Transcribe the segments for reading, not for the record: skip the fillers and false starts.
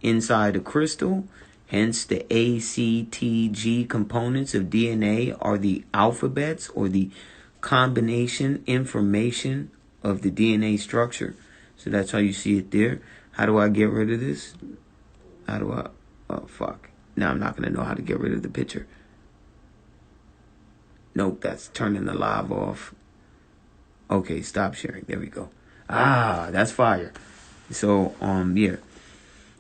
inside a crystal. Hence, the A, C, T, G components of DNA are the alphabets or the combination information of the DNA structure. So that's how you see it there. How do I get rid of this? How do I? Oh, fuck. Now I'm not going to know how to get rid of the picture. Nope, that's turning the live off. Okay, stop sharing. There we go. Ah, that's fire. So, yeah.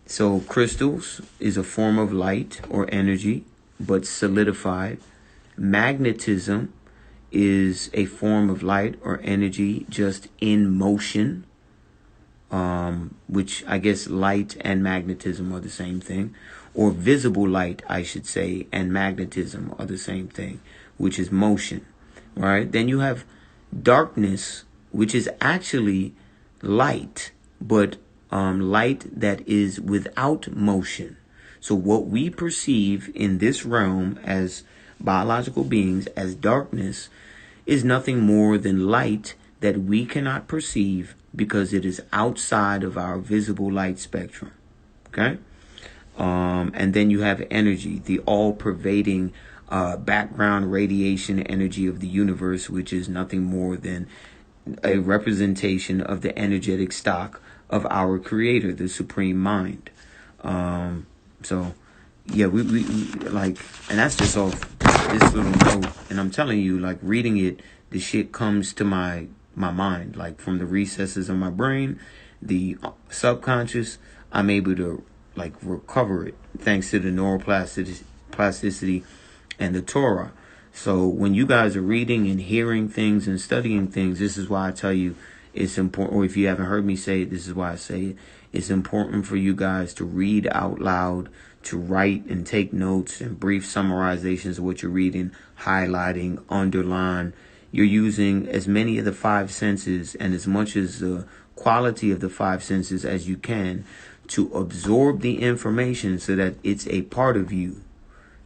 So crystals is a form of light or energy, but solidified. Magnetism is a form of light or energy just in motion, which I guess light and magnetism are the same thing. Or visible light, I should say, and magnetism are the same thing, which is motion, right? Then you have darkness, which is actually light, but light that is without motion. So what we perceive in this realm as biological beings as darkness is nothing more than light that we cannot perceive because it is outside of our visible light spectrum. Okay? And then you have energy, the all-pervading background radiation energy of the universe, which is nothing more than a representation of the energetic stock of our creator, the supreme mind. So yeah, we like, and that's just off this little note. And I'm telling you, like, reading it, the shit comes to my mind, like from the recesses of my brain, the subconscious. I'm able to like recover it thanks to the neuroplasticity and the Torah. So when you guys are reading and hearing things and studying things, this is why I tell you it's important. Or if you haven't heard me say it, this is why I say it. It's important for you guys to read out loud, to write and take notes and brief summarizations of what you're reading, highlighting, underline. You're using as many of the five senses and as much as the quality of the five senses as you can to absorb the information so that it's a part of you.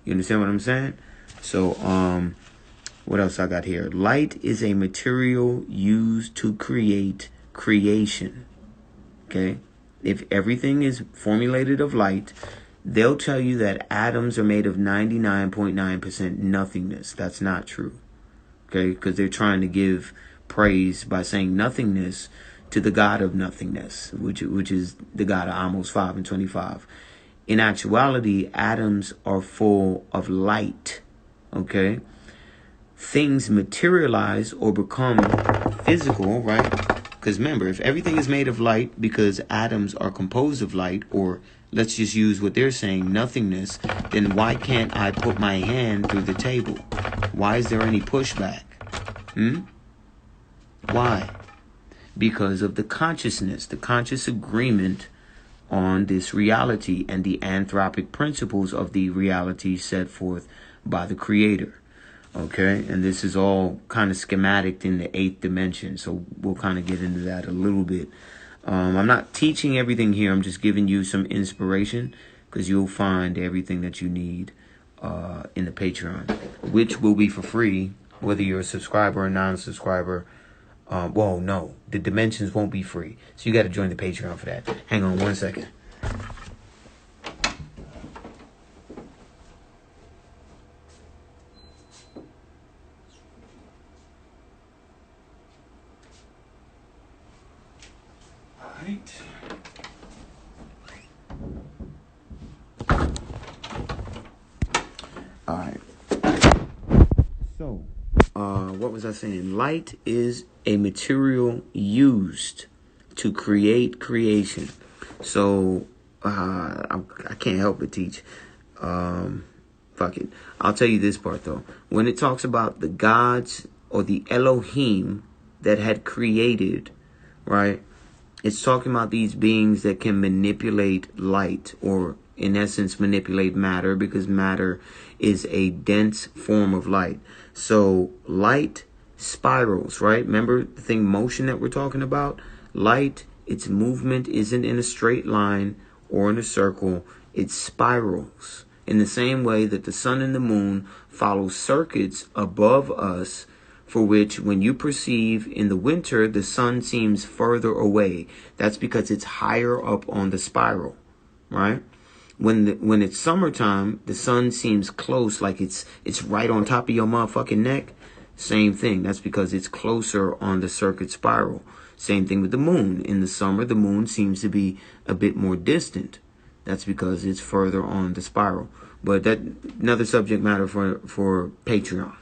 You understand what I'm saying? So, what else I got here? Light is a material used to create creation. Okay? If everything is formulated of light, they'll tell you that atoms are made of 99.9% nothingness. That's not true. Okay? Because they're trying to give praise by saying nothingness to the God of nothingness, which is the God of Amos 5 and 25. In actuality, atoms are full of light. Okay? Things materialize or become physical, right? Because remember, if everything is made of light because atoms are composed of light, or let's just use what they're saying, nothingness, then why can't I put my hand through the table? Why is there any pushback? Why? Because of the consciousness, the conscious agreement on this reality and the anthropic principles of the reality set forth by the Creator. Okay, and this is all kind of schematic in the 8th dimension, so we'll kind of get into that a little bit. I'm not teaching everything here. I'm just giving you some inspiration because you'll find everything that you need in the Patreon, which will be for free, whether you're a subscriber or non-subscriber. Well, no, the dimensions won't be free, so you got to join the Patreon for that. Hang on one second. All right. So, what was I saying? Light is a material used to create creation. So, I can't help but teach. Fuck it. I'll tell you this part though. When it talks about the gods or the Elohim that had created, right? It's talking about these beings that can manipulate light, or in essence manipulate matter, because matter is a dense form of light. So light spirals, right? Remember the thing motion that we're talking about? Light, its movement isn't in a straight line or in a circle. It spirals in the same way that the sun and the moon follow circuits above us, for which when you perceive in the winter, the sun seems further away. That's because it's higher up on the spiral. right? When it's summertime, the sun seems close, like it's right on top of your motherfucking neck. Same thing. That's because it's closer on the circuit spiral. Same thing with the moon. In the summer, the moon seems to be a bit more distant. That's because it's further on the spiral. But that another subject matter for Patreon.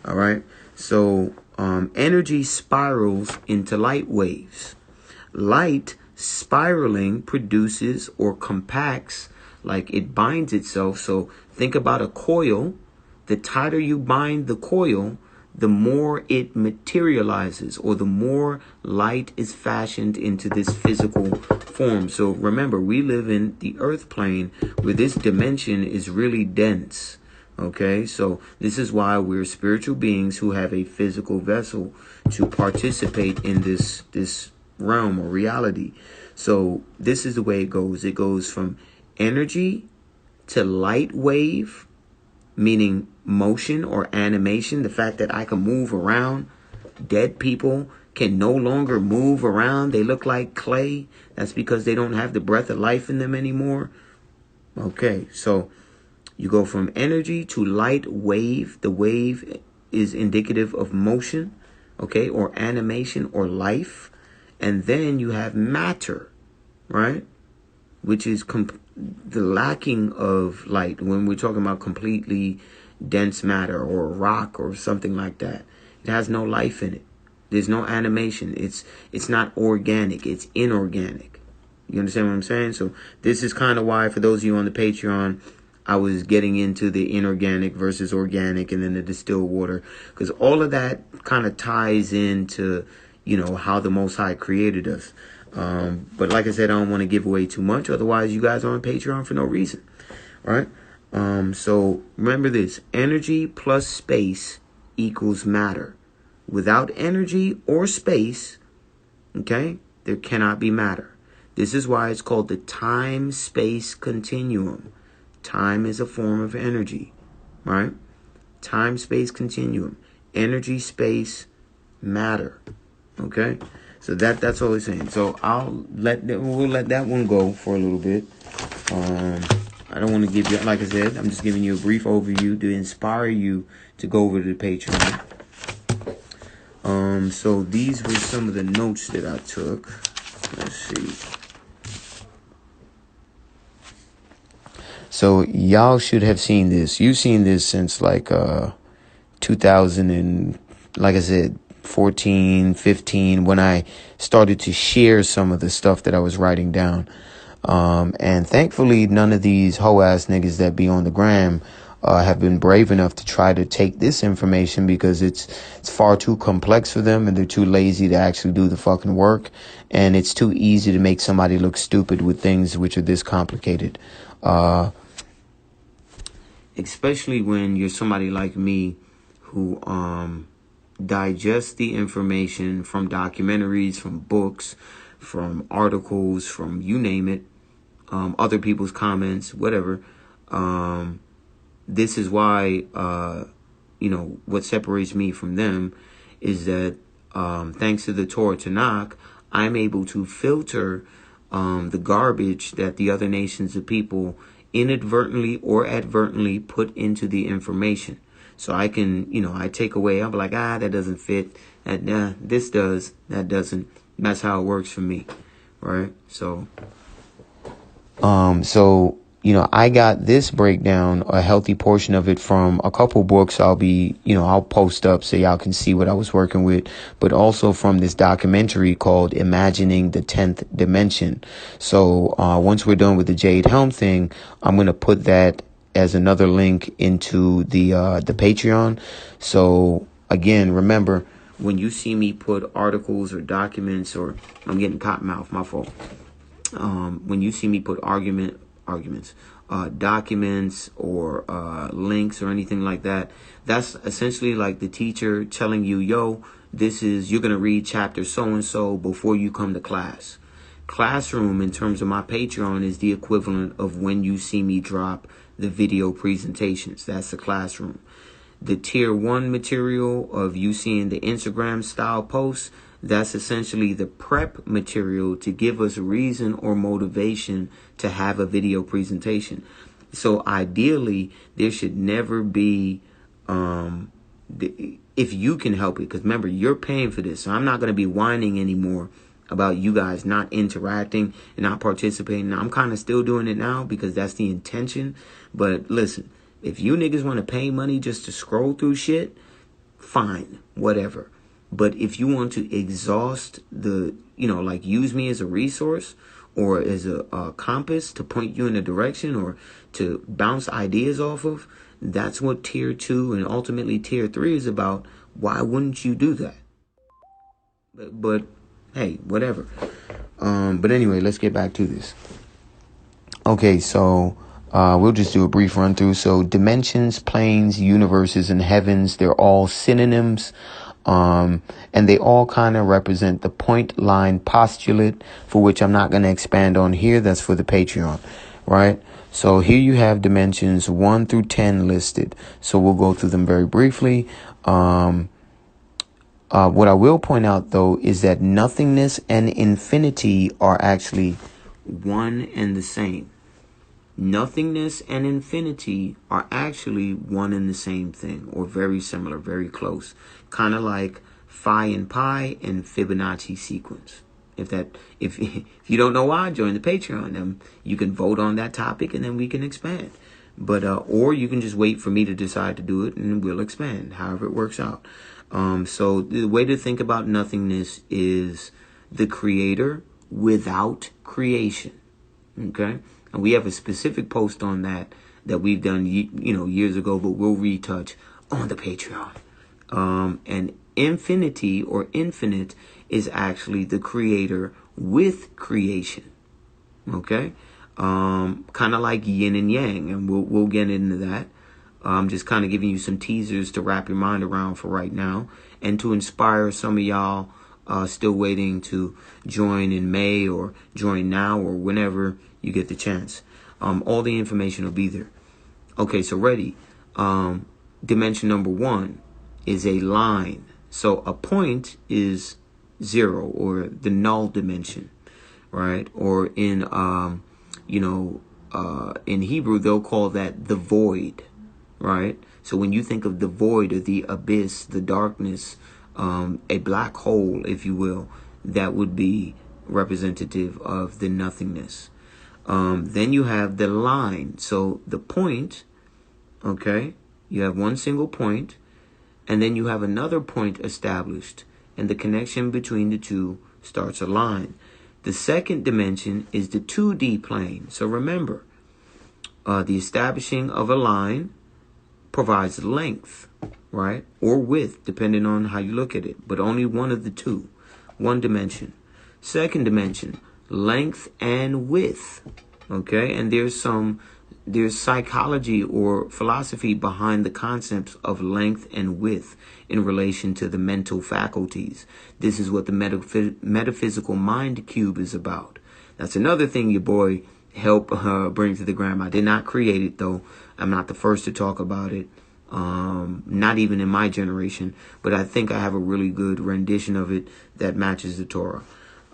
All right. So energy spirals into light waves. Light spiraling produces or compacts, like it binds itself. So think about a coil. The tighter you bind the coil, the more it materializes, or the more light is fashioned into this physical form. So remember, we live in the earth plane where this dimension is really dense. Okay, so this is why we're spiritual beings who have a physical vessel to participate in this realm or reality. So this is the way it goes. It goes from energy to light wave, meaning motion or animation. The fact that I can move around. Dead people can no longer move around. They look like clay. That's because they don't have the breath of life in them anymore. Okay, so you go from energy to light wave. The wave is indicative of motion, okay, or animation or life. And then you have matter, right? Which is the lacking of light. When we're talking about completely dense matter or rock or something like that, it has no life in it. There's no animation. It's not organic. It's inorganic. You understand what I'm saying? So this is kind of why, for those of you on the Patreon, I was getting into the inorganic versus organic and then the distilled water, because all of that kind of ties into, how the Most High created us. But like I said, I don't want to give away too much. Otherwise, you guys are on Patreon for no reason. All right. So remember this: energy plus space equals matter. Without energy or space, okay, there cannot be matter. This is why it's called the time-space continuum. Time is a form of energy, right? Time-space continuum. Energy, space, matter. Okay? So that's all it's saying. So we'll let that one go for a little bit. I don't want to give you, like I said, I'm just giving you a brief overview to inspire you to go over to the Patreon. So these were some of the notes that I took. Let's see. So y'all should have seen this. You've seen this since like 2000 and, like I said, 14, 15, when I started to share some of the stuff that I was writing down. And thankfully, none of these hoe-ass niggas that be on the gram have been brave enough to try to take this information, because it's far too complex for them, and they're too lazy to actually do the fucking work. And it's too easy to make somebody look stupid with things which are this complicated. Especially when you're somebody like me who digest the information from documentaries, from books, from articles, from you name it, other people's comments, whatever. This is why, what separates me from them is that thanks to the Torah Tanakh, I'm able to filter the garbage that the other nations of people inadvertently or advertently put into the information. So I can, I take away, I'll be like, that doesn't fit. This does, that doesn't. That's how it works for me. Right? So, I got this breakdown, a healthy portion of it, from a couple books I'll post up so y'all can see what I was working with, but also from this documentary called Imagining the 10th Dimension. So once we're done with the Jade Helm thing, I'm going to put that as another link into the Patreon. So again, remember, when you see me put articles or documents, or I'm getting cotton mouth, my fault. When you see me put documents or links or anything like that, that's essentially like the teacher telling you, you're going to read chapter so-and-so before you come to class. Classroom, in terms of my Patreon, is the equivalent of when you see me drop the video presentations. That's the classroom. The tier 1 material of you seeing the Instagram style posts, That's essentially the prep material to give us reason or motivation to have a video presentation. So ideally, there should never be, if you can help it, because remember, you're paying for this. So I'm not going to be whining anymore about you guys not interacting and not participating. Now, I'm kind of still doing it now because that's the intention. But listen, if you niggas want to pay money just to scroll through shit, fine, whatever. But if you want to exhaust the, like use me as a resource or as a compass to point you in a direction or to bounce ideas off of, that's what tier 2 and ultimately tier 3 is about. Why wouldn't you do that? But hey, whatever. But anyway, let's get back to this. Okay, so we'll just do a brief run through. So dimensions, planes, universes, and heavens, they're all synonyms. And they all kind of represent the point line postulate, for which I'm not going to expand on here. That's for the Patreon, right? So here you have dimensions 1 through 10 listed. So we'll go through them very briefly. What I will point out, though, is that nothingness and infinity are actually one and the same. Nothingness and infinity are actually one and the same thing, or very similar, very close. Kind of like phi and pi and Fibonacci sequence. If you don't know why, join the Patreon. You can vote on that topic and then we can expand. But or you can just wait for me to decide to do it and we'll expand, however it works out. So the way to think about nothingness is the creator without creation. Okay? And we have a specific post on that we've done, years ago, but we'll retouch on the Patreon. And infinity or infinite is actually the creator with creation. Okay? Kind of like yin and yang, and we'll get into that. I'm just kind of giving you some teasers to wrap your mind around for right now and to inspire some of y'all still waiting to join in May or join now or whenever you get the chance. All the information will be there. Okay, so ready. Dimension number 1 is a line. So a point is 0 or the null dimension, right? Or in Hebrew, they'll call that the void, right? So when you think of the void or the abyss, the darkness, a black hole, if you will, that would be representative of the nothingness. Then you have the line. So the point, okay, you have one single point, and then you have another point established, and the connection between the two starts a line. The second dimension is the 2D plane. So remember, the establishing of a line provides length, right? Or width, depending on how you look at it, but only one of the two, one dimension. Second dimension, length and width, okay? And there's psychology or philosophy behind the concepts of length and width in relation to the mental faculties. This is what the metaphysical mind cube is about. That's another thing your boy helped bring to the gram. I did not create it, though. I'm not the first to talk about it. Not even in my generation, but I think I have a really good rendition of it that matches the Torah.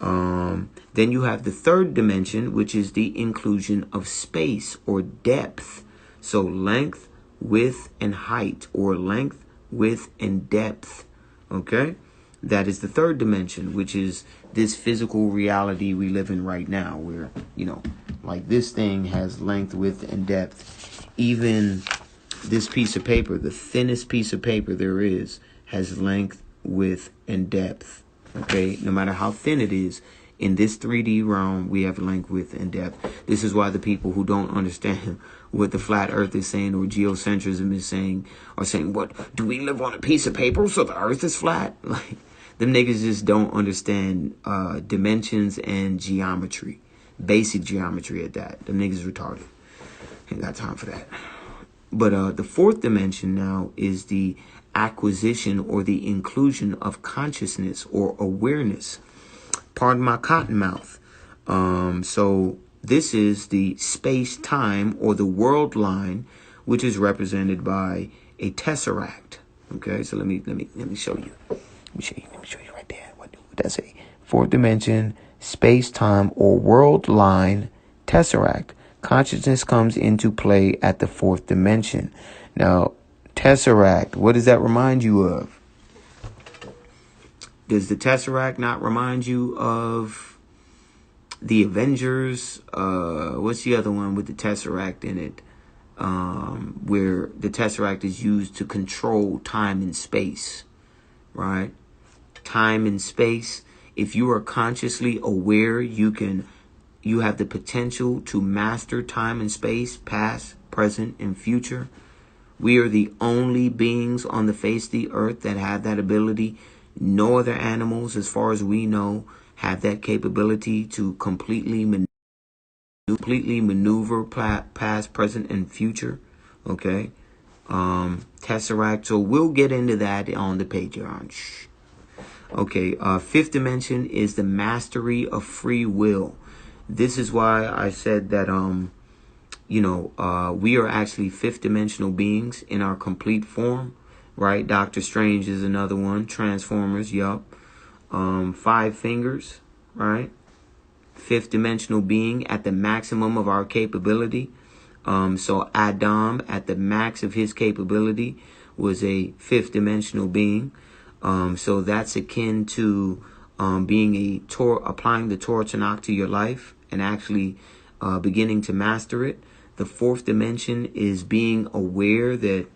Then you have the third dimension, which is the inclusion of space or depth. So length, width, and height, or length, width, and depth. Okay? That is the third dimension, which is this physical reality we live in right now, where, like this thing has length, width, and depth. Even this piece of paper, the thinnest piece of paper there is, has length, width, and depth. Okay, no matter how thin it is, in this 3D realm, we have length, width, and depth. This is why the people who don't understand what the flat earth is saying or geocentrism is saying are saying, what, do we live on a piece of paper so the earth is flat? Like, them niggas just don't understand dimensions and geometry. Basic geometry at that. Them niggas retarded. Ain't got time for that. But the fourth dimension now is the acquisition or the inclusion of consciousness or awareness. Pardon my cotton mouth. So this is the space-time or the world line, which is represented by a tesseract. Okay, so let me show you. Let me show you right there. What That's a fourth dimension, space-time or world line tesseract. Consciousness comes into play at the fourth dimension. Now, tesseract, what does that remind you of? Does the tesseract not remind you of the Avengers? What's the other one with the tesseract in it? Where the tesseract is used to control time and space, right? Time and space. If you are consciously aware, you have the potential to master time and space, past, present, and future. We are the only beings on the face of the earth that have that ability. No other animals, as far as we know, have that capability to completely maneuver past, present, and future. Okay. Tesseract. So we'll get into that on the Patreon. Shh. Okay. Fifth dimension is the mastery of free will. This is why I said that we are actually fifth dimensional beings in our complete form, right? Doctor Strange is another one. Transformers, yup. 5 fingers, right? Fifth dimensional being at the maximum of our capability. So Adam, at the max of his capability, was a fifth dimensional being. So that's akin to being applying the Torah Tanakh to your life and actually beginning to master it. The fourth dimension is being aware that,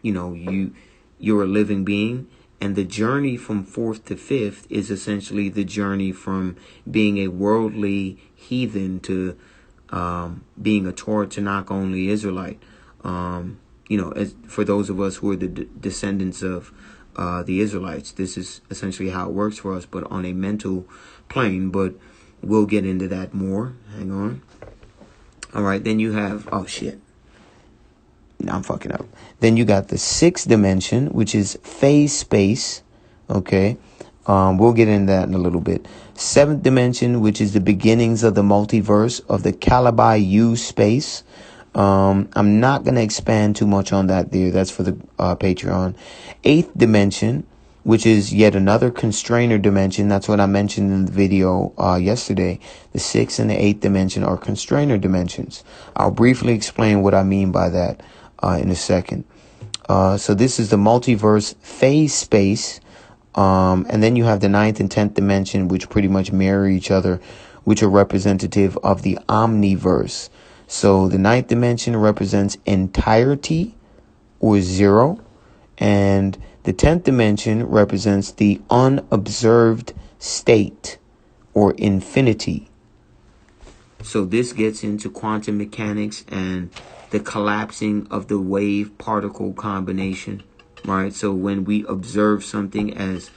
you're a living being. And the journey from fourth to fifth is essentially the journey from being a worldly heathen to being a Torah Tanakh only Israelite. As for those of us who are the descendants of the Israelites, this is essentially how it works for us, but on a mental plane. But we'll get into that more. Hang on. All right, then you have, oh shit. No, I'm fucking up. Then you got the sixth dimension, which is phase space. Okay. We'll get into that in a little bit. Seventh dimension, which is the beginnings of the multiverse of the Calabi U space. I'm not going to expand too much on that there. That's for the Patreon. Eighth dimension, which is yet another constrainer dimension. That's what I mentioned in the video yesterday. The sixth and the eighth dimension are constrainer dimensions. I'll briefly explain what I mean by that in a second. So this is the multiverse phase space. And then you have the ninth and 10th dimension, which pretty much mirror each other, which are representative of the omniverse. So the ninth dimension represents entirety or zero. And the 10th dimension represents the unobserved state or infinity. So this gets into quantum mechanics and the collapsing of the wave particle combination, right? So when we observe something as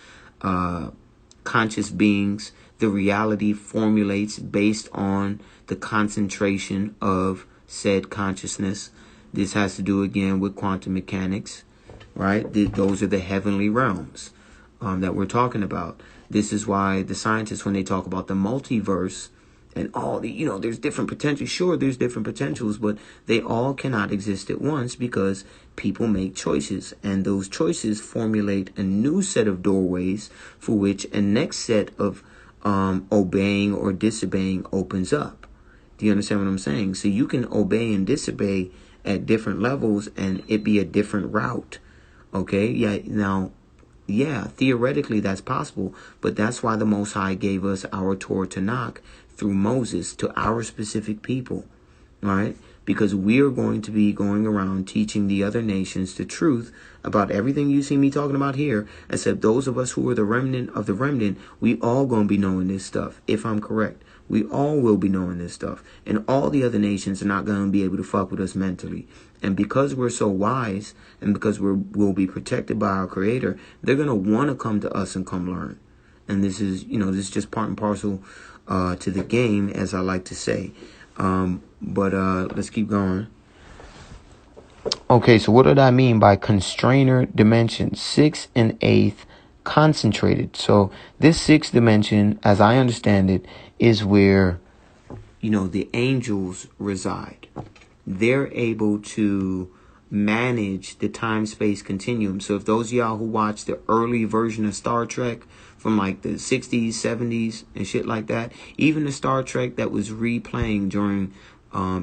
conscious beings, the reality formulates based on the concentration of said consciousness. This has to do again with quantum mechanics, right? Those are the heavenly realms that we're talking about. This is why the scientists, when they talk about the multiverse and all the, there's different potentials. Sure, there's different potentials, but they all cannot exist at once because people make choices. And those choices formulate a new set of doorways for which a next set of obeying or disobeying opens up. Do you understand what I'm saying? So you can obey and disobey at different levels and it be a different route. Okay, yeah, now, yeah, theoretically that's possible, but that's why the Most High gave us our Torah Tanakh through Moses to our specific people, right? Because we are going to be going around teaching the other nations the truth about everything you see me talking about here, except those of us who are the remnant of the remnant, we all going to be knowing this stuff, if I'm correct. We all will be knowing this stuff. And all the other nations are not going to be able to fuck with us mentally. And because we're so wise and because we'll be protected by our Creator, they're going to want to come to us and come learn. And this is, this is just part and parcel to the game, as I like to say. But let's keep going. Okay, so what did I mean by constrainer dimension? 6th and 8th concentrated. So this 6th dimension, as I understand it, is where, the angels reside. They're able to manage the time-space continuum. So if those of y'all who watched the early version of Star Trek from like the 60s, 70s and shit like that, even the Star Trek that was replaying during,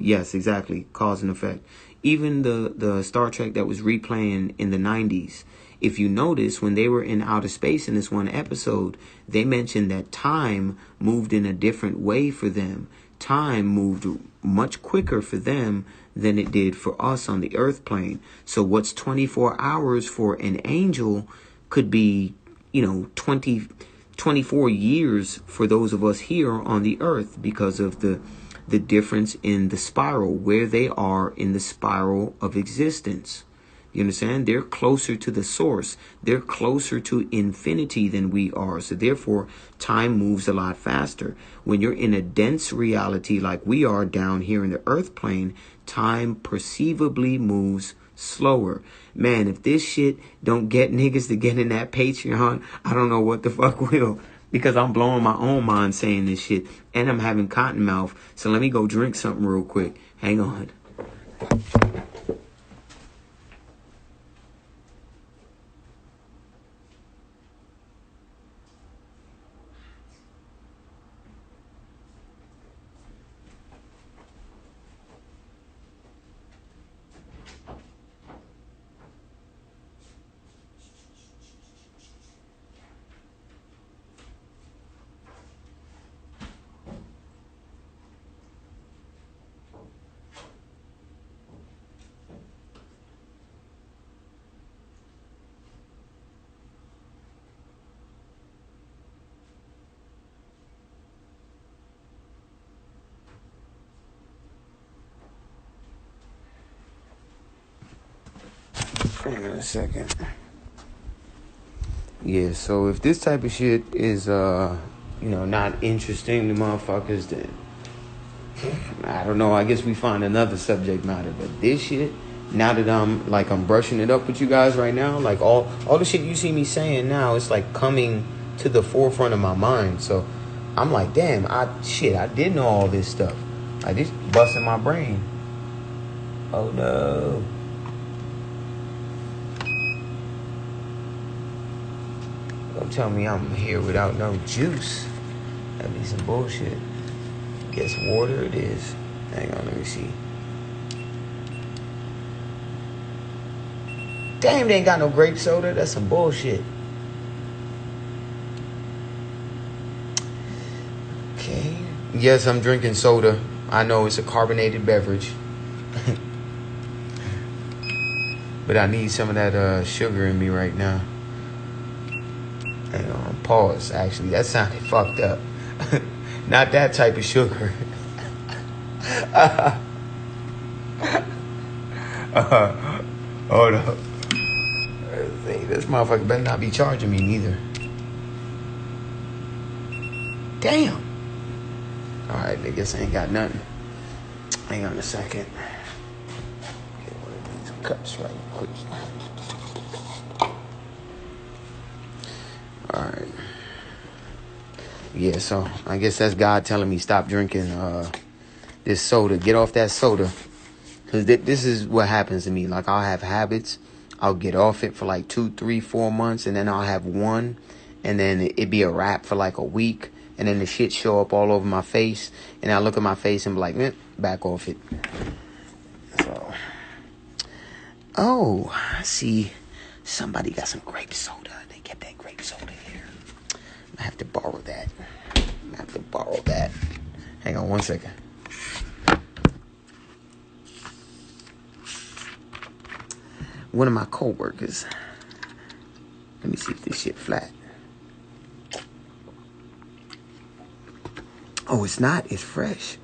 yes, exactly, cause and effect. Even the Star Trek that was replaying in the 90s, if you notice, when they were in outer space in this one episode, they mentioned that time moved in a different way for them. Time moved much quicker for them than it did for us on the earth plane. So what's 24 hours for an angel could be, 24 years for those of us here on the earth, because of the difference in the spiral, where they are in the spiral of existence. You understand? They're closer to the source. They're closer to infinity than we are. So therefore, time moves a lot faster. When you're in a dense reality like we are down here in the earth plane, time perceivably moves slower. Man, if this shit don't get niggas to get in that Patreon, I don't know what the fuck will. Because I'm blowing my own mind saying this shit. And I'm having cotton mouth. So let me go drink something real quick. Hang on. Hang on a second. Yeah, so if this type of shit is, not interesting to motherfuckers, then I don't know. I guess we find another subject matter. But this shit, now that I'm brushing it up with you guys right now, like all the shit you see me saying now, it's like coming to the forefront of my mind. So I'm like, damn, I did know all this stuff. I just busting my brain. Oh no. Don't tell me I'm here without no juice. That'd be some bullshit. Guess water it is. Hang on, let me see. Damn, they ain't got no grape soda. That's some bullshit. Okay. Yes, I'm drinking soda. I know it's a carbonated beverage. But I need some of that sugar in me right now. Hang on, pause. Actually, that sounded fucked up. Not that type of sugar. Hold up. This motherfucker better not be charging me neither. Damn. Alright, I guess I ain't got nothing. Hang on a second. Get one of these cups right quick. Alright. Yeah, so I guess that's God telling me stop drinking this soda. Get off that soda. Because this is what happens to me. Like, I'll have habits. I'll get off it for like 2, 3, 4 months. And then I'll have one. And then it be a wrap for like a week. And then the shit show up all over my face. And I look at my face and be like, back off it. So. Oh, I see. Somebody got some grape soda. They kept that grape soda here. I have to borrow that. Hang on one second. One of my co-workers. Let me see if this shit flat. Oh, it's not. It's fresh.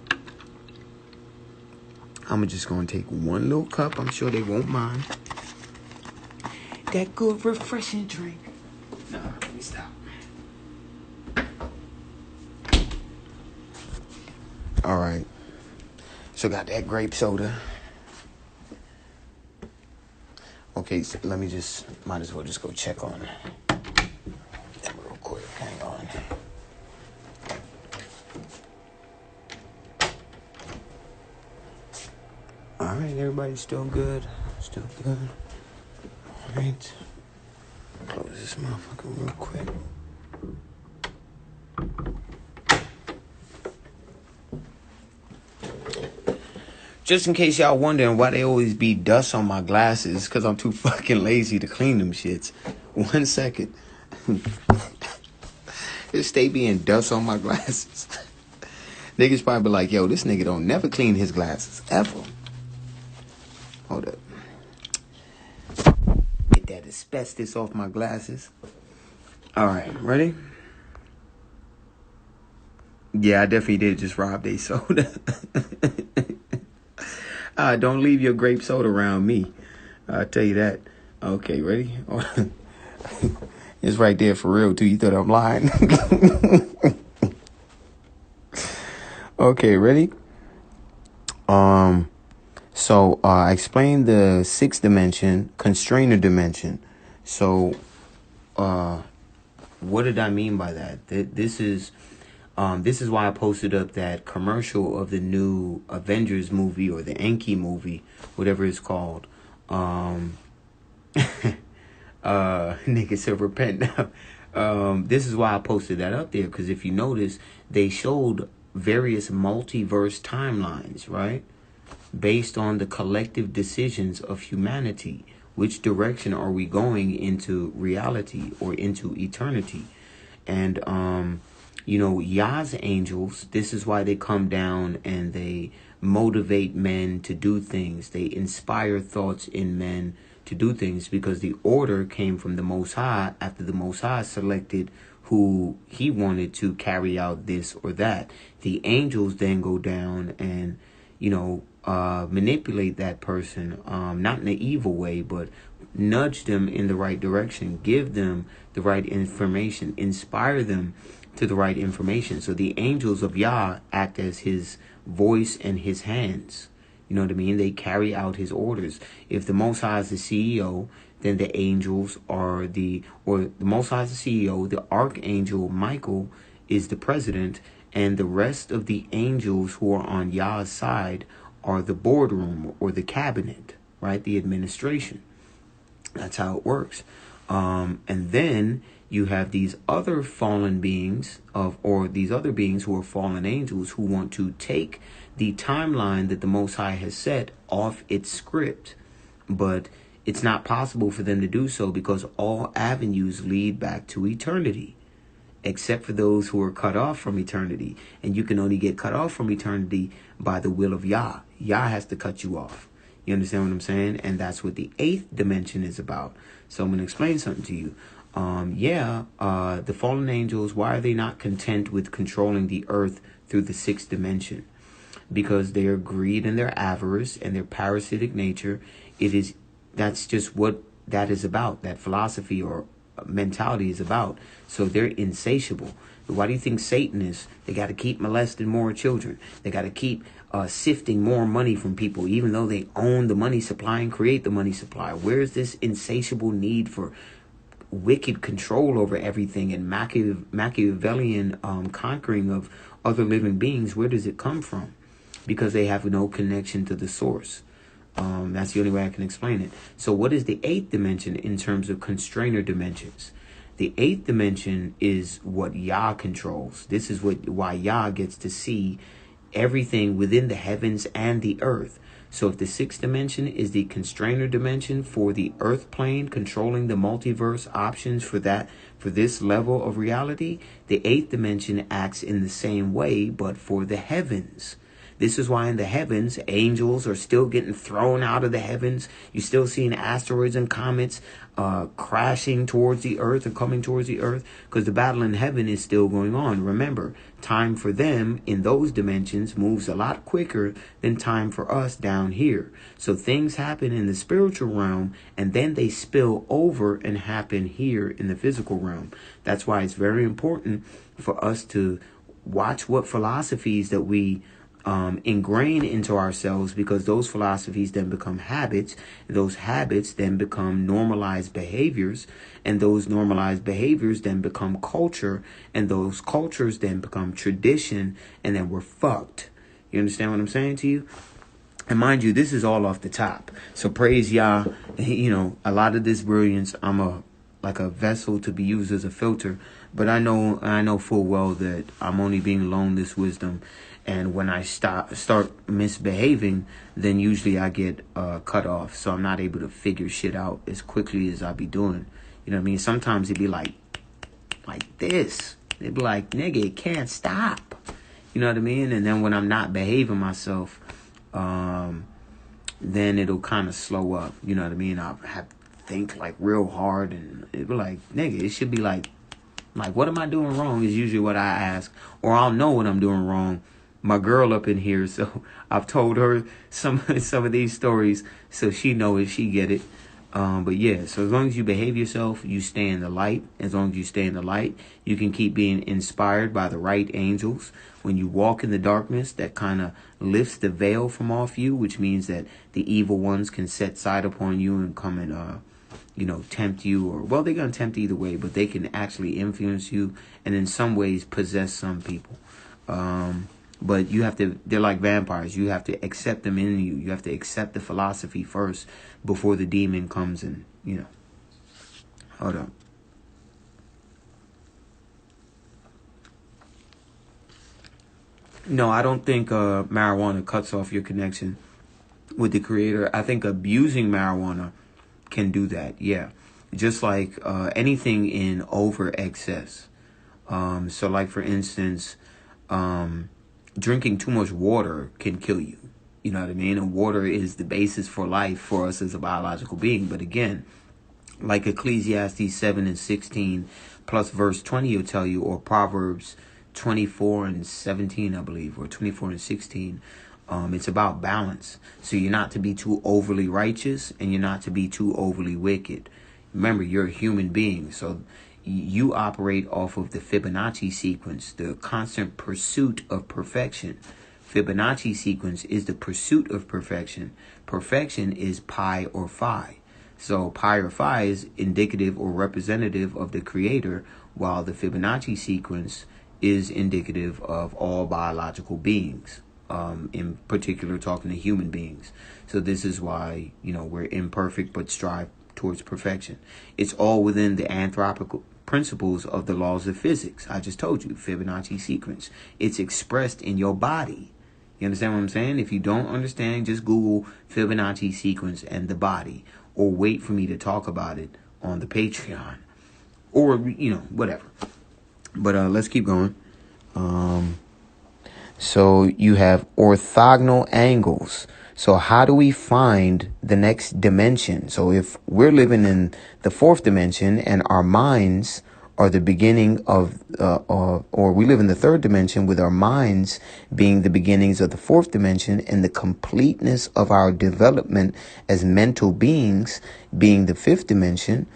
I'm just going to take one little cup. I'm sure they won't mind. That good, refreshing drink. No, let me stop. All right. So got that grape soda. Okay, so let me might as well just go check on them real quick. Hang on. All right, everybody's still good. Still good. Alright. Close this motherfucker real quick. Just in case y'all wondering why they always be dust on my glasses, because I'm too fucking lazy to clean them shits. 1 second. Just stay being dust on my glasses. Niggas probably be like, yo, this nigga don't never clean his glasses, ever. Hold up. Get that asbestos off my glasses. Alright, ready? Yeah, I definitely did just rob they soda. Don't leave your grape soda around me. I'll tell you that. Okay, ready? It's right there for real, too. You thought I'm lying? Okay, ready? So I explained the sixth dimension, constrainer dimension. So, what did I mean by that? This is why I posted up that commercial of the new Avengers movie or the Enki movie, whatever it's called. Nigga said repent now. This is why I posted that up there, because if you notice, they showed various multiverse timelines, right? Based on the collective decisions of humanity. Which direction are we going into reality or into eternity? And, Yah's angels, this is why they come down and they motivate men to do things. They inspire thoughts in men to do things, because the order came from the Most High after the Most High selected who he wanted to carry out this or that. The angels then go down and, manipulate that person, not in an evil way, but nudge them in the right direction, give them the right information, inspire them to the right information. So the angels of Yah act as his voice and his hands. You know what I mean? They carry out his orders. If the Most High is the CEO, then the angels are the Most High is the CEO, the Archangel Michael is the president, and the rest of the angels who are on Yah's side are the boardroom or the cabinet, right? The administration. That's how it works. And then you have these other fallen beings these other beings who are fallen angels who want to take the timeline that the Most High has set off its script. But it's not possible for them to do so, because all avenues lead back to eternity, except for those who are cut off from eternity. And you can only get cut off from eternity by the will of Yah. Yah has to cut you off. You understand what I'm saying? And that's what the eighth dimension is about. So I'm going to explain something to you. The fallen angels, why are they not content with controlling the earth through the sixth dimension? Because their greed and their avarice and their parasitic nature, that's just what that is about. That philosophy or mentality is about. So they're insatiable. Why do you think Satanists, they got to keep molesting more children? They got to keep sifting more money from people, even though they own the money supply and create the money supply. Where's this insatiable need for wicked control over everything and Machiavellian conquering of other living beings? Where does it come from? Because they have no connection to the source. That's the only way I can explain it. So what is the eighth dimension in terms of constrainer dimensions? The eighth dimension is what Yah controls. This is why Yah gets to see everything within the heavens and the earth. So if the sixth dimension is the constrainer dimension for the earth plane, controlling the multiverse options for this level of reality, the eighth dimension acts in the same way, but for the heavens. This is why in the heavens, angels are still getting thrown out of the heavens. You're still seeing asteroids and comets crashing towards the earth or coming towards the earth, because the battle in heaven is still going on. Remember, time for them in those dimensions moves a lot quicker than time for us down here. So things happen in the spiritual realm and then they spill over and happen here in the physical realm. That's why it's very important for us to watch what philosophies that we ingrain into ourselves, because those philosophies then become habits. Those habits then become normalized behaviors, and those normalized behaviors then become culture, and those cultures then become tradition, and then we're fucked. You understand what I'm saying to you? And mind you, this is all off the top. So praise Yah. You know, a lot of this brilliance, I'm like a vessel to be used as a filter. But I know full well that I'm only being loaned this wisdom. And when I start misbehaving, then usually I get cut off. So I'm not able to figure shit out as quickly as I be doing. You know what I mean? Sometimes it'd be like this. It'd be like, nigga, it can't stop. You know what I mean? And then when I'm not behaving myself, then it'll kind of slow up. You know what I mean? I'll have to think like real hard, and it'll be like, nigga, it should be like, what am I doing wrong is usually what I ask. Or I'll know what I'm doing wrong. My girl up in here, so I've told her some of these stories, so she know it, she get it. But yeah, so as long as you behave yourself, you stay in the light. As long as you stay in the light, you can keep being inspired by the right angels. When you walk in the darkness, that kind of lifts the veil from off you, which means that the evil ones can set side upon you and come and, tempt you. Or, well, they're going to tempt either way, but they can actually influence you and in some ways possess some people. But they're like vampires. You have to accept them in you. You have to accept the philosophy first before the demon comes and, hold up. No, I don't think marijuana cuts off your connection with the creator. I think abusing marijuana can do that. Yeah. Just like anything in over excess. So like, for instance, drinking too much water can kill you. You know what I mean? And water is the basis for life for us as a biological being. But again, like Ecclesiastes 7:16 plus verse 20 will tell you, or Proverbs 24:17, I believe, or 24:16. It's about balance. So you're not to be too overly righteous and you're not to be too overly wicked. Remember, you're a human being. So you operate off of the Fibonacci sequence, the constant pursuit of perfection. Fibonacci sequence is the pursuit of perfection. Perfection is pi or phi. So pi or phi is indicative or representative of the creator, while the Fibonacci sequence is indicative of all biological beings, in particular talking to human beings. So this is why, we're imperfect but strive towards perfection. It's all within the anthropic principles of the laws of physics. I just told you, Fibonacci sequence. It's expressed in your body. You understand what I'm saying? If you don't understand, just Google Fibonacci sequence and the body, or wait for me to talk about it on the Patreon, or, whatever. But let's keep going. So you have orthogonal angles. So how do we find the next dimension? So if we're living in the fourth dimension and our minds are the beginning of, or we live in the third dimension with our minds being the beginnings of the fourth dimension, and the completeness of our development as mental beings being the fifth dimension,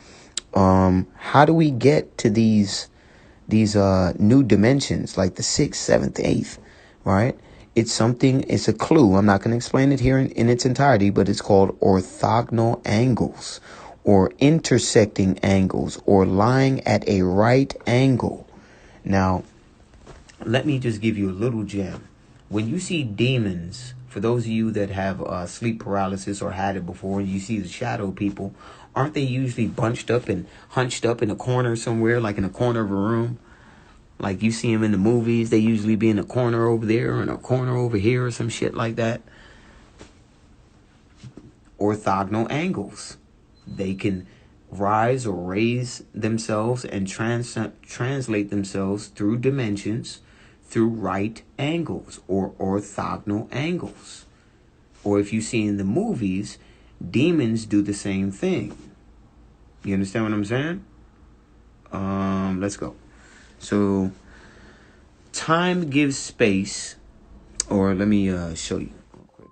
how do we get to these new dimensions, like the sixth, seventh, eighth, right? It's a clue. I'm not going to explain it here in its entirety, but it's called orthogonal angles, or intersecting angles, or lying at a right angle. Now, let me just give you a little gem. When you see demons, for those of you that have sleep paralysis or had it before, and you see the shadow people, aren't they usually bunched up and hunched up in a corner somewhere, like in a corner of a room? Like you see them in the movies, they usually be in a corner over there or in a corner over here or some shit like that. Orthogonal angles. They can rise or raise themselves and translate themselves through dimensions through right angles or orthogonal angles. Or if you see in the movies, demons do the same thing. You understand what I'm saying? Let's go. So time gives space, or let me show you real quick.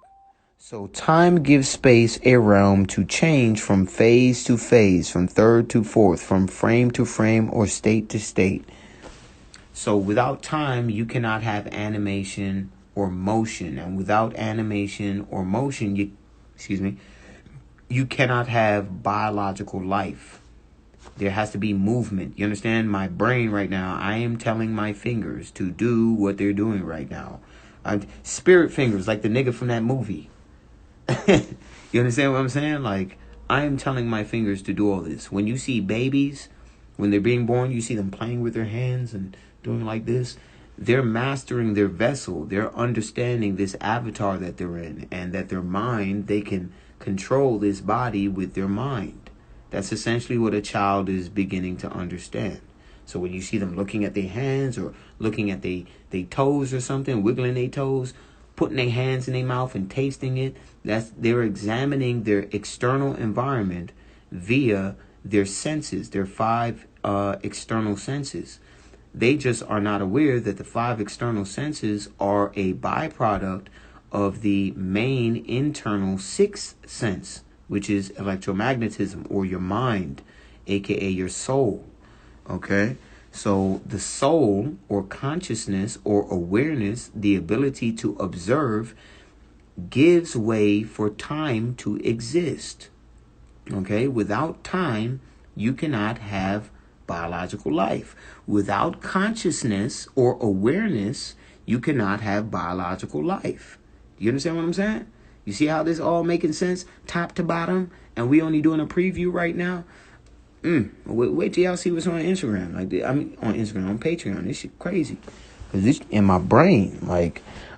So time gives space a realm to change from phase to phase, from third to fourth, from frame to frame, or state to state. So without time, you cannot have animation or motion. And without animation or motion, you cannot have biological life. There has to be movement. You understand? My brain right now, I am telling my fingers to do what they're doing right now. Spirit fingers, like the nigga from that movie. You understand what I'm saying? Like, I am telling my fingers to do all this. When you see babies, when they're being born, you see them playing with their hands and doing like this. They're mastering their vessel. They're understanding this avatar that they're in, and that their mind, they can control this body with their mind. That's essentially what a child is beginning to understand. So when you see them looking at their hands or looking at their toes or something, wiggling their toes, putting their hands in their mouth and tasting it, they're examining their external environment via their senses, their five external senses. They just are not aware that the five external senses are a byproduct of the main internal sixth sense, which is electromagnetism, or your mind, aka your soul. Okay? So the soul, or consciousness, or awareness, the ability to observe, gives way for time to exist. Okay? Without time, you cannot have biological life. Without consciousness or awareness, you cannot have biological life. You understand what I'm saying? You see how this all making sense, top to bottom, and we only doing a preview right now? Wait till y'all see what's on Instagram. On Instagram, on Patreon. This shit crazy. Because this in my brain.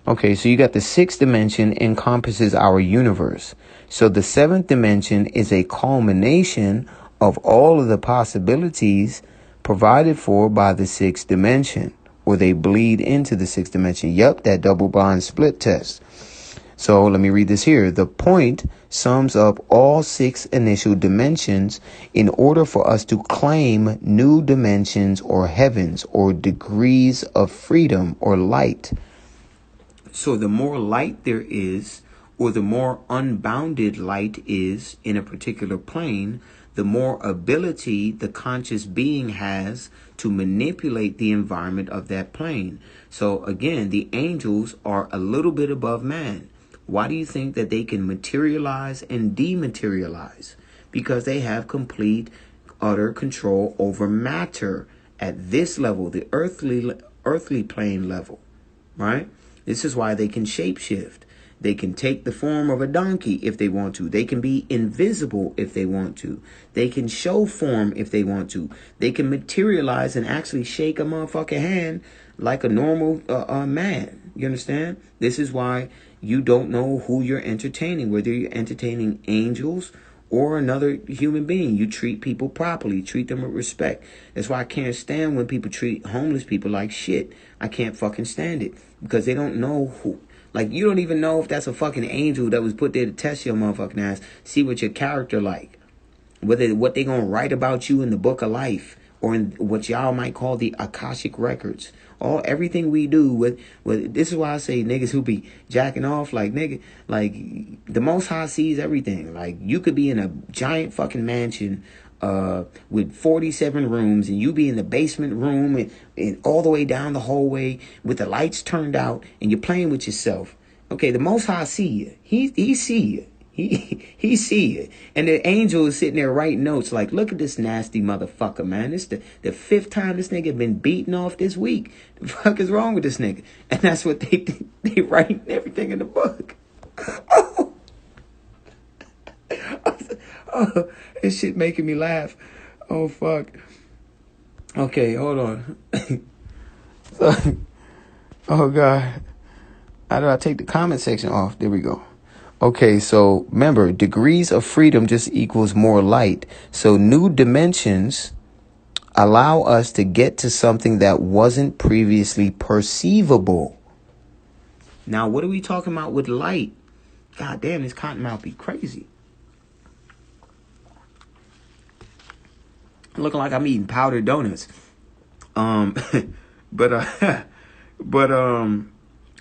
Okay, so you got the sixth dimension encompasses our universe. So the seventh dimension is a culmination of all of the possibilities provided for by the sixth dimension, or they bleed into the sixth dimension. Yep, that double blind split test. So let me read this here. The point sums up all six initial dimensions in order for us to claim new dimensions or heavens or degrees of freedom or light. So the more light there is, or the more unbounded light is in a particular plane, the more ability the conscious being has to manipulate the environment of that plane. So again, the angels are a little bit above man. Why do you think that they can materialize and dematerialize? Because they have complete, utter control over matter at this level, the earthly plane level, right? This is why they can shapeshift. They can take the form of a donkey if they want to. They can be invisible if they want to. They can show form if they want to. They can materialize and actually shake a motherfucking hand like a normal man. You understand? This is why you don't know who you're entertaining, whether you're entertaining angels or another human being. You treat people properly, treat them with respect. That's why I can't stand when people treat homeless people like shit. I can't fucking stand it, because they don't know who. Like, you don't even know if that's a fucking angel that was put there to test your motherfucking ass, see what your character like, whether what they gonna write about you in the book of life, or in what y'all might call the Akashic records. Everything we do with this is why I say niggas who be jacking off, like, nigga, like, the Most High sees everything. Like, you could be in a giant fucking mansion with 47 rooms, and you be in the basement room and all the way down the hallway with the lights turned out, and you're playing with yourself. Okay, the Most High see you. He see you. He see it. And the angel is sitting there writing notes like, look at this nasty motherfucker, man. It's the fifth time this nigga been beaten off this week. The fuck is wrong with this nigga? And that's what they writing everything in the book. Oh, this shit making me laugh. Oh, fuck. Okay, hold on. Oh, God. How do I take the comment section off? There we go. Okay, so remember, degrees of freedom just equals more light. So new dimensions allow us to get to something that wasn't previously perceivable. Now, what are we talking about with light? God damn, this cottonmouth be crazy. Looking like I'm eating powdered donuts.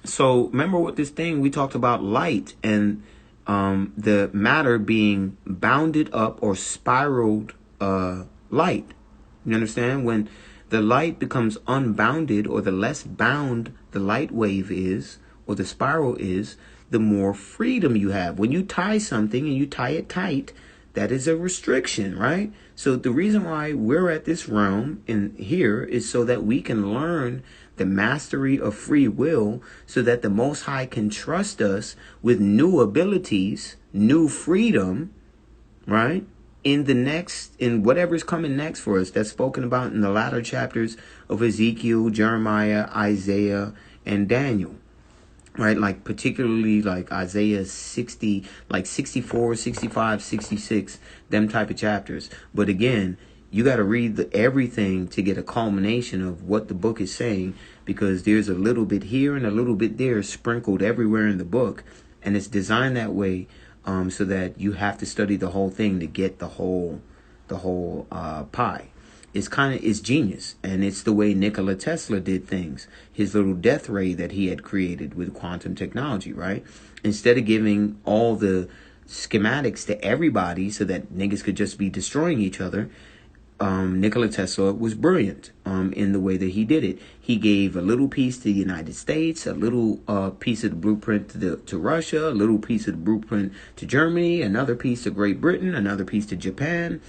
So remember what this thing, we talked about light and the matter being bounded up or spiraled light. You understand? When the light becomes unbounded, or the less bound the light wave is, or the spiral is, the more freedom you have. When you tie something and you tie it tight, that is a restriction, right? So the reason why we're at this realm in here is so that we can learn the mastery of free will, so that the Most High can trust us with new abilities, new freedom, right? In whatever's coming next for us, that's spoken about in the latter chapters of Ezekiel, Jeremiah, Isaiah, and Daniel. Right, like particularly like Isaiah 60, like 64, 65, 66, them type of chapters. But again, you got to read everything to get a culmination of what the book is saying, because there's a little bit here and a little bit there sprinkled everywhere in the book, and it's designed that way so that you have to study the whole thing to get the whole pie. It's genius, and it's the way Nikola Tesla did things. His little death ray that he had created with quantum technology, right? Instead of giving all the schematics to everybody so that niggas could just be destroying each other, Nikola Tesla was brilliant in the way that he did it. He gave a little piece to the United States, a little piece of the blueprint to Russia, a little piece of the blueprint to Germany, another piece to Great Britain, another piece to Japan.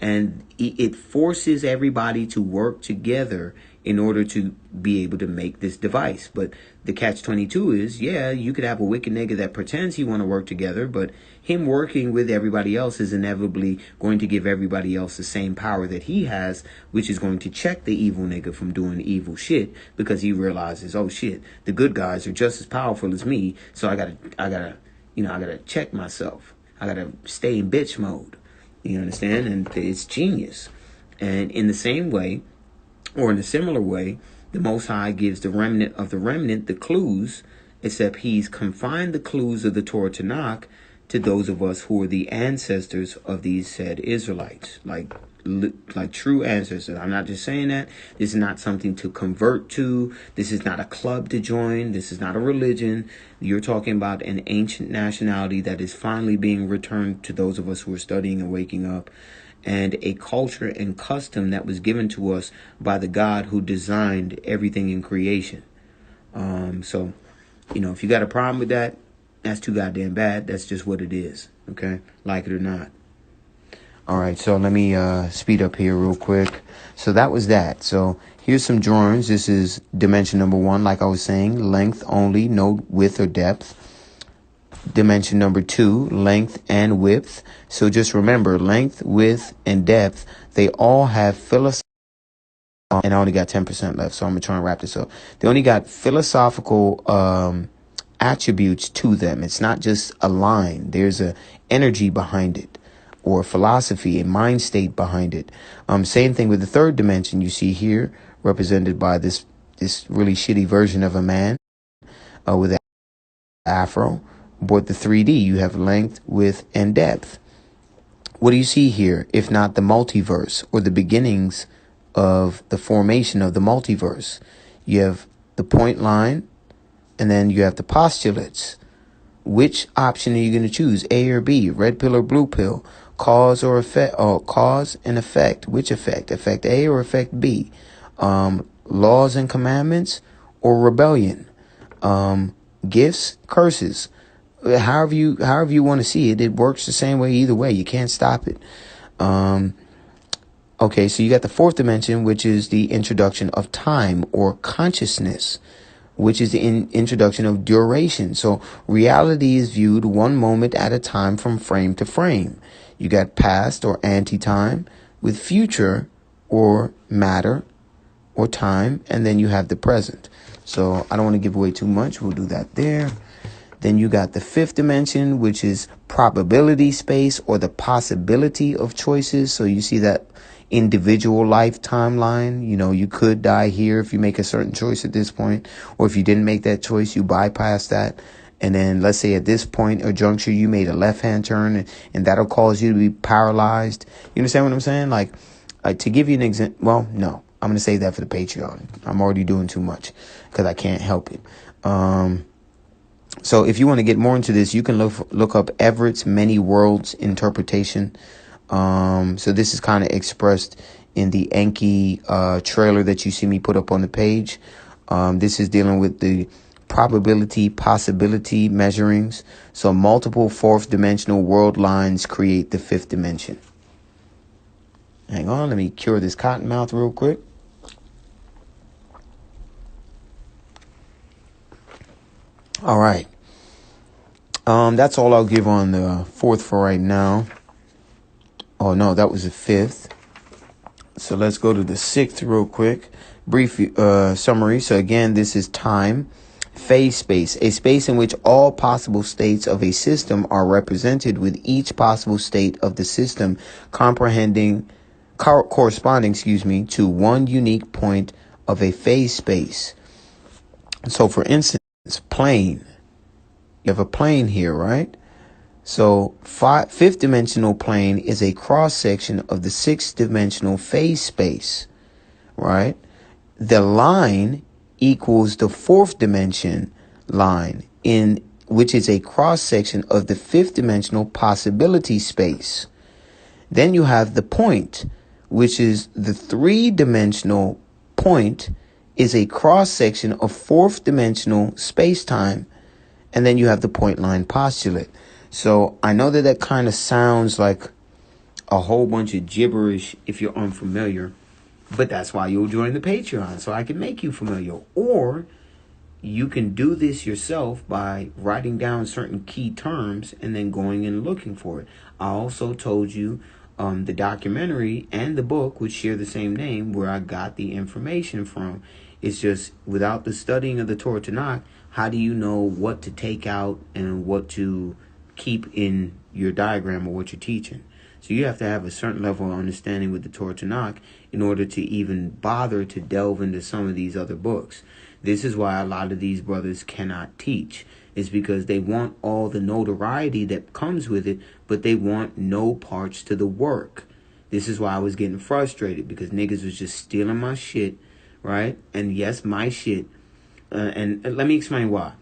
And it forces everybody to work together in order to be able to make this device. But the catch-22 is, yeah, you could have a wicked nigga that pretends he want to work together, but him working with everybody else is inevitably going to give everybody else the same power that he has, which is going to check the evil nigga from doing evil shit, because he realizes, oh shit, the good guys are just as powerful as me, so I gotta check myself. I gotta stay in bitch mode. You understand? And it's genius. And in the same way, or in a similar way, the Most High gives the remnant of the remnant the clues, except he's confined the clues of the Torah Tanakh to those of us who are the ancestors of these said Israelites, like true ancestors. I'm not just saying that. This is not something to convert to. This is not a club to join. This is not a religion. You're talking about an ancient nationality that is finally being returned to those of us who are studying and waking up, and a culture and custom that was given to us by the God who designed everything in creation. So, if you got a problem with that, that's too goddamn bad. That's just what it is. Okay? Like it or not. All right, so let me speed up here real quick. So that was that. So here's some drawings. This is dimension number 1, like I was saying, length only, no width or depth. Dimension number 2, length and width. So just remember, length, width, and depth, they all have philosophical, and I only got 10% left, so I'm going to try and wrap this up. They only got philosophical attributes to them. It's not just a line. There's a energy behind it, or philosophy, a mind state behind it. Same thing with the third dimension you see here, represented by this really shitty version of a man with an afro. But the 3D, you have length, width, and depth. What do you see here, if not the multiverse, or the beginnings of the formation of the multiverse? You have the point line, and then you have the postulates. Which option are you going to choose, A or B, red pill or blue pill? Cause or effect, or cause and effect. Which effect? Effect A or effect B? Laws and commandments or rebellion? Gifts, curses. However you want to see it, it works the same way either way. You can't stop it. Okay, so you got the fourth dimension, which is the introduction of time or consciousness, which is the introduction of duration. So reality is viewed one moment at a time from frame to frame. You got past or anti-time with future or matter or time, and then you have the present. So I don't want to give away too much. We'll do that there. Then you got the fifth dimension, which is probability space or the possibility of choices. So you see that individual life timeline. You could die here if you make a certain choice at this point, or if you didn't make that choice, you bypass that. And then let's say at this point or juncture, you made a left-hand turn and that'll cause you to be paralyzed. You understand what I'm saying? Like to give you an example, well, no, I'm going to save that for the Patreon. I'm already doing too much because I can't help it. So if you want to get more into this, you can look up Everett's Many Worlds interpretation. So this is kind of expressed in the Enki trailer that you see me put up on the page. This is dealing with the probability, possibility measurings. So multiple fourth dimensional world lines create the fifth dimension. Hang on, let me cure this cotton mouth real quick. All right. That's all I'll give on the fourth for right now. Oh, no, that was the fifth. So let's go to the sixth real quick. Brief summary. So again, this is time. Phase space, a space in which all possible states of a system are represented, with each possible state of the system corresponding, to one unique point of a phase space. So for instance, plane. You have a plane here, right? So fifth dimensional plane is a cross section of the sixth dimensional phase space, right? The line equals the fourth dimension line, in which is a cross section of the fifth dimensional possibility space. Then you have the point, which is the three-dimensional point, is a cross section of fourth dimensional space-time. And then you have the point line postulate. So I know that kind of sounds like a whole bunch of gibberish if you're unfamiliar, but that's why you'll join the Patreon, so I can make you familiar. Or you can do this yourself by writing down certain key terms and then going and looking for it. I also told you the documentary and the book, which share the same name, where I got the information from. It's just, without the studying of the Torah Tanakh, how do you know what to take out and what to keep in your diagram or what you're teaching? So you have to have a certain level of understanding with the Torah Tanakh in order to even bother to delve into some of these other books. This is why a lot of these brothers cannot teach. It's because they want all the notoriety that comes with it, but they want no parts to the work. This is why I was getting frustrated, because niggas was just stealing my shit, right? And yes, my shit. And let me explain why.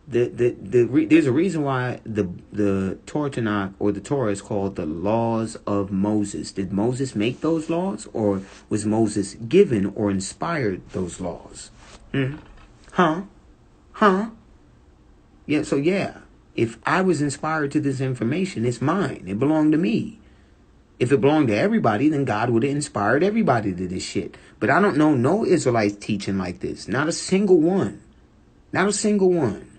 There's a reason why the Torah Tanakh, or the Torah, is called the laws of Moses. Did Moses make those laws, or was Moses given or inspired those laws? Huh? Yeah, so yeah. If I was inspired to this information, it's mine. It belonged to me. If it belonged to everybody, then God would have inspired everybody to this shit. But I don't know no Israelites teaching like this. Not a single one. Not a single one.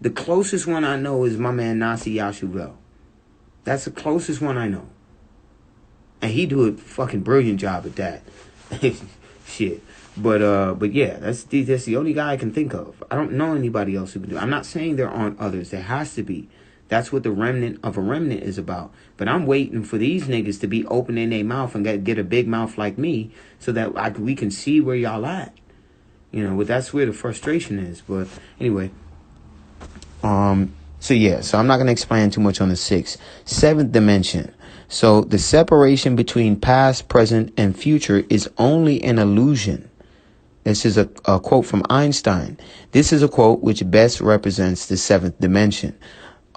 The closest one I know is my man Nasi Yashuvel. That's the closest one I know. And he do a fucking brilliant job at that. Shit. But yeah, that's the only guy I can think of. I don't know anybody else who can do it. I'm not saying there aren't others. There has to be. That's what the remnant of a remnant is about. But I'm waiting for these niggas to be opening their mouth and get a big mouth like me, so that we can see where y'all at. You know, but that's where the frustration is. But anyway. So I'm not going to explain too much on the sixth. Seventh dimension. So the separation between past, present, and future is only an illusion. This is a quote from Einstein. This is a quote which best represents the seventh dimension.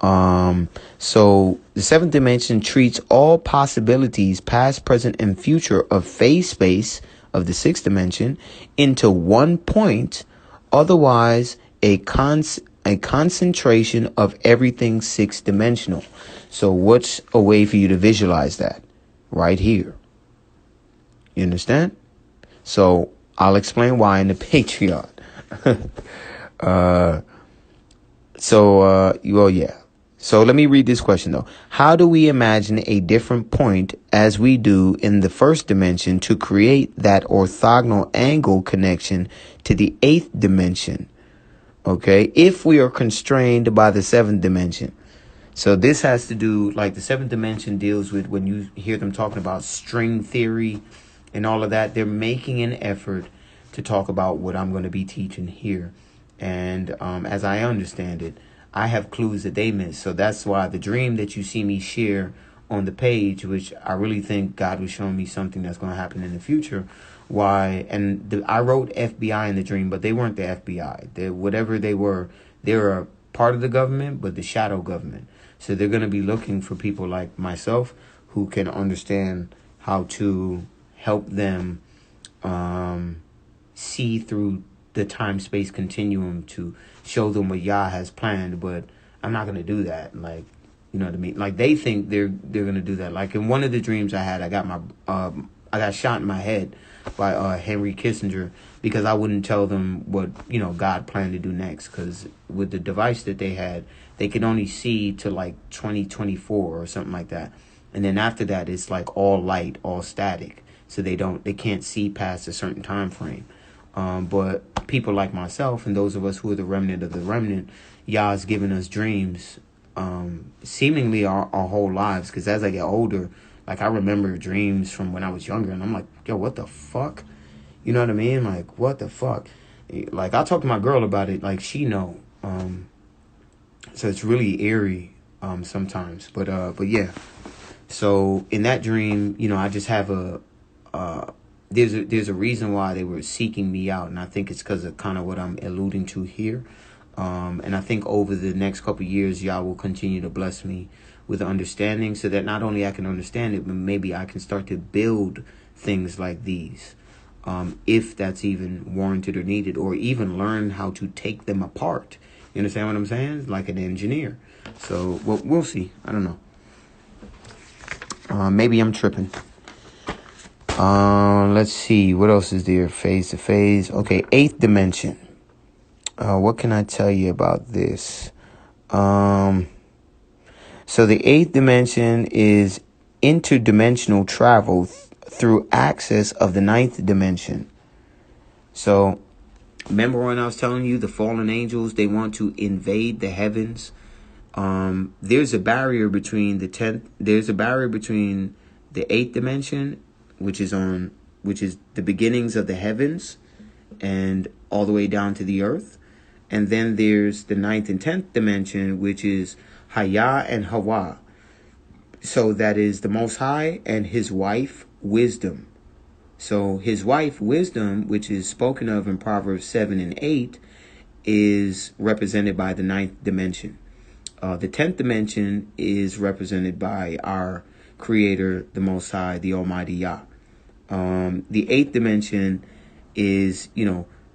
So the seventh dimension treats all possibilities, past, present, and future of phase space of the sixth dimension into one point, otherwise a concentration of everything sixth dimensional. So what's a way for you to visualize that? Right here. You understand? So I'll explain why in the Patreon. So let me read this question though. How do we imagine a different point as we do in the first dimension to create that orthogonal angle connection to the eighth dimension? Okay, if we are constrained by the seventh dimension. So this has to do, like, the seventh dimension deals with, when you hear them talking about string theory and all of that, they're making an effort to talk about what I'm going to be teaching here. And as I understand it, I have clues that they miss. So that's why the dream that you see me share on the page, which I really think God was showing me something that's going to happen in the future. Why? And I wrote FBI in the dream, but they weren't the FBI. Whatever they were a part of the government, but the shadow government. So they're going to be looking for people like myself who can understand how to help them see through the time-space continuum to show them what Yah has planned. But I'm not going to do that. Like, you know what I mean? Like, they think they're going to do that. Like, in one of the dreams I had, I got I got shot in my head by Henry Kissinger because I wouldn't tell them what, God planned to do next. Because with the device that they had, they could only see to like 2024 or something like that. And then after that, it's like all light, all static. So they can't see past a certain time frame. But people like myself and those of us who are the remnant of the remnant, Yah's given us dreams, seemingly our whole lives. Because as I get older, like I remember dreams from when I was younger, and I'm like, yo, what the fuck? You know what I mean? Like, what the fuck? Like, I'll talk to my girl about it. Like, she know. So it's really eerie sometimes. But yeah. So in that dream, I just have there's a reason why they were seeking me out, and I think it's because of kind of what I'm alluding to here. And I think over the next couple of years, Yah will continue to bless me with understanding so that not only I can understand it, but maybe I can start to build things like these, if that's even warranted or needed, or even learn how to take them apart. You understand what I'm saying? Like an engineer. So we'll see. I don't know. Maybe I'm tripping. Let's see. What else is there? Phase to phase. Okay, 8th dimension. What can I tell you about this? So the 8th dimension is interdimensional travel through access of the 9th dimension. So remember when I was telling you the fallen angels, they want to invade the heavens? There's a barrier between the 8th dimension, which is the beginnings of the heavens and all the way down to the earth. And then there's the 9th and 10th dimension, which is Haya and Hawa. So that is the Most High and his wife, Wisdom. So his wife, Wisdom, which is spoken of in Proverbs 7 and 8, is represented by the 9th dimension. The 10th dimension is represented by our Creator, the Most High, the Almighty Yah. The 8th dimension is,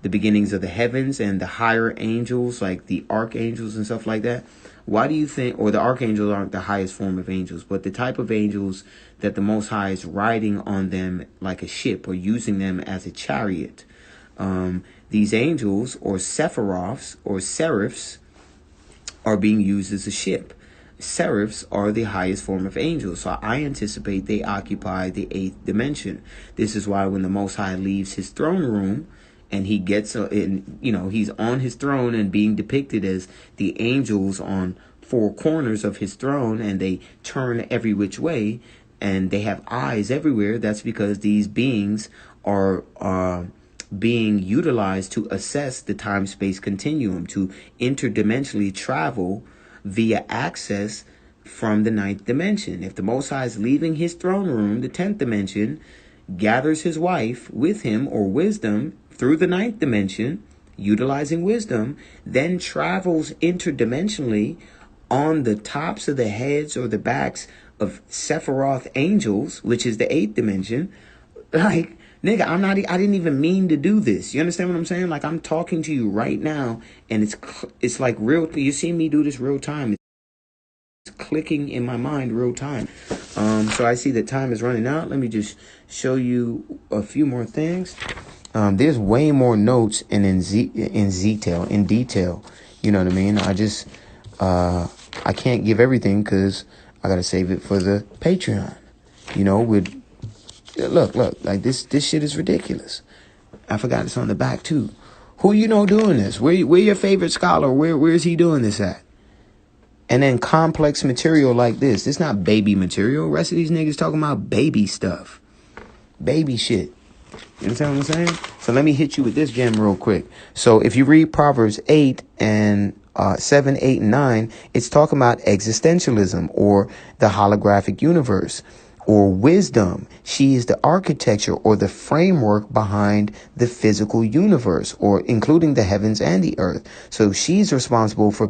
the beginnings of the heavens and the higher angels, like the archangels and stuff like that. Why do you think, or the archangels aren't the highest form of angels, but the type of angels that the Most High is riding on them like a ship or using them as a chariot? These angels, or sephiroths, or seraphs, are being used as a ship. Seraphs are the highest form of angels, so I anticipate they occupy the 8th dimension. This is why when the Most High leaves his throne room, and he gets, he's on his throne and being depicted as the angels on 4 corners of his throne, and they turn every which way, and they have eyes everywhere. That's because these beings are being utilized to assess the time-space continuum, to interdimensionally travel via access from the 9th dimension. If the Most High is leaving his throne room, the 10th dimension gathers his wife with him, or Wisdom, through the 9th dimension, utilizing Wisdom, then travels interdimensionally on the tops of the heads or the backs of Sephiroth angels, which is the 8th dimension. Like, nigga, I didn't even mean to do this. You understand what I'm saying? Like, I'm talking to you right now, and it's like real. You see me do this real time. It's clicking in my mind real time. So I see that time is running out. Let me just show you a few more things. There's way more notes and in detail. You know what I mean? I can't give everything because I gotta save it for the Patreon. Look, like this shit is ridiculous. I forgot it's on the back too. Who doing this? Where your favorite scholar? Where is he doing this at? And then complex material like this. It's not baby material. The rest of these niggas talking about baby stuff. Baby shit. You understand what I'm saying? So let me hit you with this gem real quick. So if you read Proverbs 8 and 7, 8, and 9, it's talking about existentialism, or the holographic universe, or wisdom. She is the architecture or the framework behind the physical universe, or including the heavens and the earth. So she's responsible for